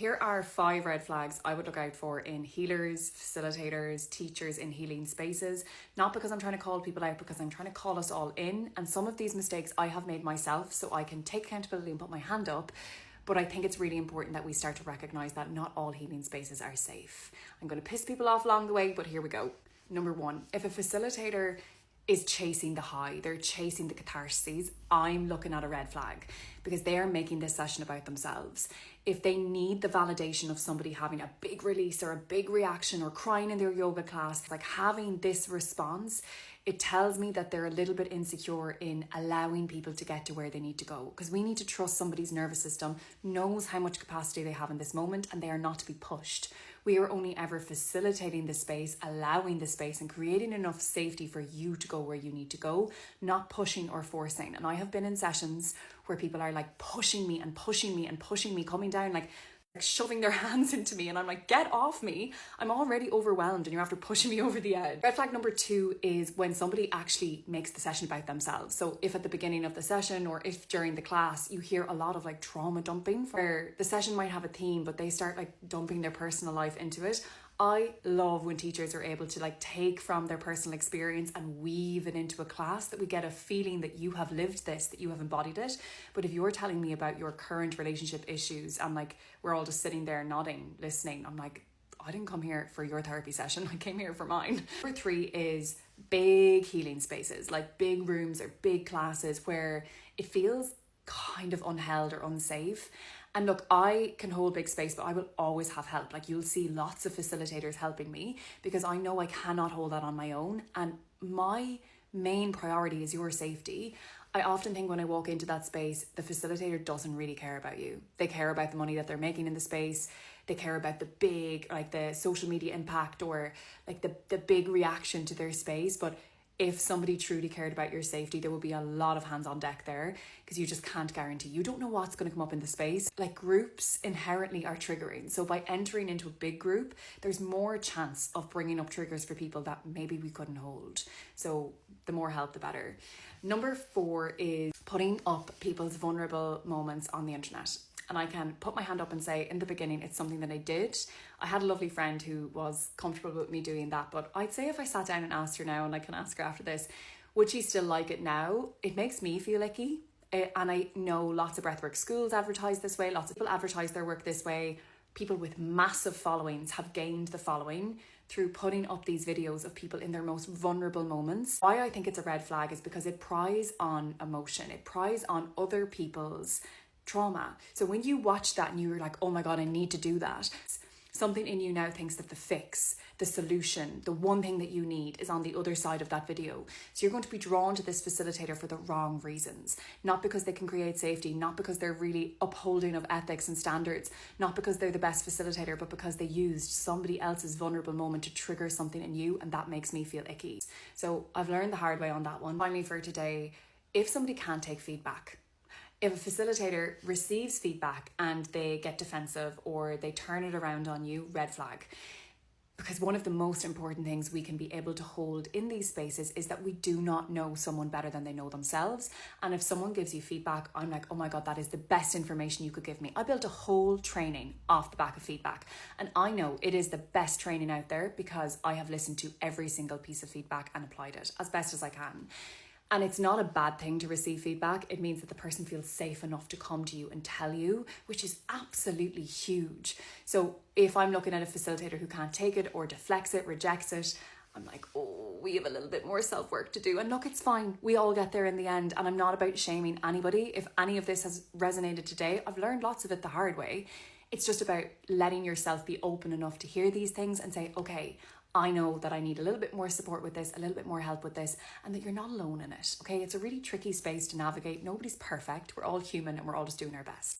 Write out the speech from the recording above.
Here are 5 red flags I would look out for in healers, facilitators, teachers in healing spaces. Not because I'm trying to call people out, because I'm trying to call us all in. And some of these mistakes I have made myself, so I can take accountability and put my hand up. But I think it's really important that we start to recognise that not all healing spaces are safe. I'm going to piss people off along the way, but here we go. Number 1, if a facilitator is chasing the high, they're chasing the catharses, I'm looking at a red flag, because they are making this session about themselves. If they need the validation of somebody having a big release or a big reaction or crying in their yoga class, like having this response, it tells me that they're a little bit insecure in allowing people to get to where they need to go. Because we need to trust somebody's nervous system knows how much capacity they have in this moment, and they are not to be pushed. We are only ever facilitating the space, allowing the space, and creating enough safety for you to go where you need to go, not pushing or forcing. And I have been in sessions where people are like pushing me and pushing me and pushing me, coming down like shoving their hands into me, and I'm like, get off me, I'm already overwhelmed and you're after pushing me over the edge. Red flag number 2 is when somebody actually makes the session about themselves. So if at the beginning of the session or if during the class you hear a lot of like trauma dumping, where the session might have a theme but they start like dumping their personal life into it. I love when teachers are able to like take from their personal experience and weave it into a class, that we get a feeling that you have lived this, that you have embodied it. But if you're telling me about your current relationship issues and like we're all just sitting there nodding, listening, I'm like, I didn't come here for your therapy session, I came here for mine. Number 3 is big healing spaces, like big rooms or big classes where it feels kind of unheld or unsafe. And look, I can hold big space, but I will always have help. Like you'll see lots of facilitators helping me because I know I cannot hold that on my own. And my main priority is your safety. I often think when I walk into that space, the facilitator doesn't really care about you. They care about the money that they're making in the space. They care about the big, like the social media impact or like the big reaction to their space. But if somebody truly cared about your safety, there will be a lot of hands on deck there, because you just can't guarantee. You don't know what's going to come up in the space. Like groups inherently are triggering. So by entering into a big group, there's more chance of bringing up triggers for people that maybe we couldn't hold. So the more help, the better. Number 4 is putting up people's vulnerable moments on the internet. And I can put my hand up and say in the beginning, it's something that I did. I had a lovely friend who was comfortable with me doing that. But I'd say if I sat down and asked her now, and I can ask her after this, would she still like it now? It makes me feel icky. And I know lots of breathwork schools advertise this way. Lots of people advertise their work this way. People with massive followings have gained the following through putting up these videos of people in their most vulnerable moments. Why I think it's a red flag is because it pries on emotion. It pries on other people's trauma. So when you watch that and you're like, oh my God, I need to do that, something in you now thinks that the fix, the solution, the one thing that you need is on the other side of that video. So you're going to be drawn to this facilitator for the wrong reasons. Not because they can create safety, not because they're really upholding of ethics and standards, not because they're the best facilitator, but because they used somebody else's vulnerable moment to trigger something in you, and that makes me feel icky. So I've learned the hard way on that one. Finally for today, if somebody can't take feedback, if a facilitator receives feedback and they get defensive or they turn it around on you, red flag. Because one of the most important things we can be able to hold in these spaces is that we do not know someone better than they know themselves. And if someone gives you feedback, I'm like, oh my God, that is the best information you could give me. I built a whole training off the back of feedback. And I know it is the best training out there because I have listened to every single piece of feedback and applied it as best as I can. And it's not a bad thing to receive feedback. It means that the person feels safe enough to come to you and tell you, which is absolutely huge. So if I'm looking at a facilitator who can't take it or deflects it, rejects it, I'm like, oh, we have a little bit more self-work to do. And look, it's fine. We all get there in the end. And I'm not about shaming anybody. If any of this has resonated today, I've learned lots of it the hard way. It's just about letting yourself be open enough to hear these things and say, okay, I know that I need a little bit more support with this, a little bit more help with this, and that you're not alone in it, okay? It's a really tricky space to navigate. Nobody's perfect. We're all human and we're all just doing our best.